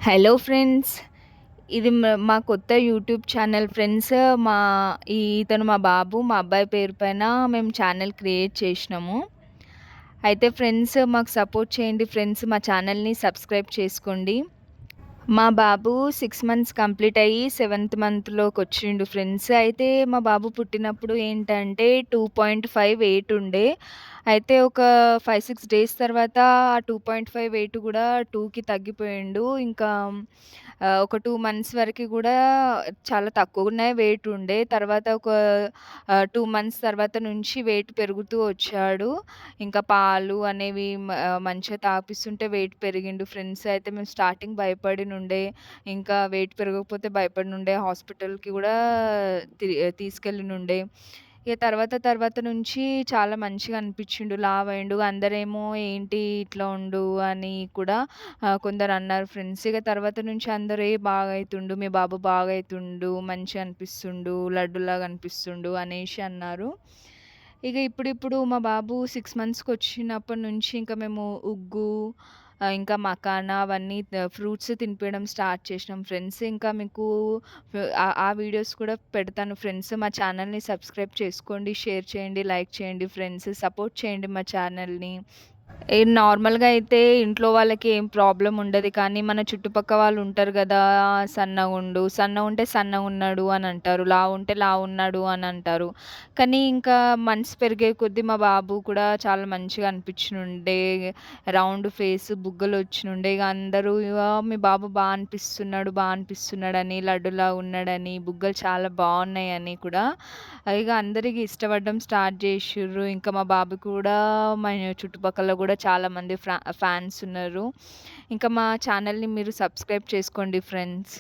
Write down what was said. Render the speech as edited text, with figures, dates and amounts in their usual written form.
Hello friends. ఇది మా కొత్త యూట్యూబ్ ఛానల్ ఫ్రెండ్స్. మా ఇతను మా బాబు, మా అబ్బాయి పేరు పైన మేము ఛానల్ క్రియేట్ చేసినాము. అయితే ఫ్రెండ్స్ మాకు సపోర్ట్ చేయండి ఫ్రెండ్స్. మా ఛానల్‌ని సబ్స్క్రైబ్ చేసుకోండి. మా బాబు 6 మంత్స్ కంప్లీట్ అయ్యి, సెవెంత్ మంత్‌లోకొచ్చిండు ఫ్రెండ్స్. అయితే మా బాబు పుట్టినప్పుడు ఏంటంటే 2.5 వెయిట్ ఉండే. అయితే ఒక 5, 6 డేస్ తర్వాత ఆ 2.5 వెయిట్ గూడా 2కి తగ్గిపోయిండు. ఇంకా ఒక 2 మంత్స్ వరకి గూడా చాలా తక్కువనే వెయిట్ ఉండే. తర్వాత ఒక 2 మంత్స్ తర్వాత నుంచి వెయిట్ పెరుగుతూ వచ్చాడు. ఇంకా పాలు అనేవి మంచిగా తాపిస్తుంటే వెయిట్ పెరిగిండు ఫ్రెండ్స్. అయితే మేము స్టార్టింగ్ భయపడినుండే. ఇంకా వెయిట్ పెరగకపోతే భయపడినుండే. హాస్పిటల్‌కి గూడా తి తీసుకెళ్ళినుండే. ఇగ తర్వాత నుంచి చాలా మంచిగా అనిపిచ్చిండు. లావయిండు. అందరేమో "ఏంటి ఇట్లా ఉండు" అని కూడా కొందరన్నారు ఫ్రెండ్స్. ఇగ తర్వాత నుంచి అందరూ బాగయితుండు. మీ బాబు బాగయితుండు. మంచిగా అనిపిస్తుండు. లడ్డులాగా అనిపిస్తుండు" అనేసి అన్నారు. ఇగ ఇప్పుడిప్పుడు మా బాబు 6 మంత్స్‌కొచ్చినప్పటి నుంచి ఇంకా మేము ఉగ్గు, ఇంకా మకానా అవన్నీ ఫ్రూట్స్ తినిపియడం స్టార్ట్ చేసినాం ఫ్రెండ్స్. ఇంకా మీకు ఆ వీడియోస్ కూడా పెడతాను ఫ్రెండ్స్. మా ఛానల్‌ని సబ్స్క్రైబ్ చేసుకోండి, షేర్ చేయండి, లైక్ చేయండి ఫ్రెండ్స్. సపోర్ట్ చేయండి మా ఛానల్‌ని. నార్మల్‌గా అయితే ఇంట్లో వాళ్ళకి ఏం ప్రాబ్లమ్ ఉండదు. కానీ మన చుట్టుపక్క వాళ్ళు ఉంటారు గదా! సన్నగుంటే సన్నగున్నాడు అని అంటారు. లావుంటే లావున్నాడు అని అంటారు. కానీ ఇంకా మంత్స్ పెరిగే కొద్దీ మా బాబు కూడా చాలా మంచిగా అనిపించినుండే. Round face, బుగ్గలొచ్చినుండే. ఇగ అందరూ "మీ బాబు బా అనిపిస్తున్నాడని, లడ్డులా ఉన్నాడని, బుగ్గలు చాలా బావున్నాయని" కూడా ఇగ అందరికి ఇష్టపడడం స్టార్ట్ జేషిర్రు. ఇంకా మా బాబు కూడా మా చుట్టుపక్కల గూడా చాలామంది ఫ్యాన్స్ ఉన్నారు. ఇంకా మా ఛానల్‌ని మీరు సబ్స్క్రైబ్ చేసుకోండి ఫ్రెండ్స్.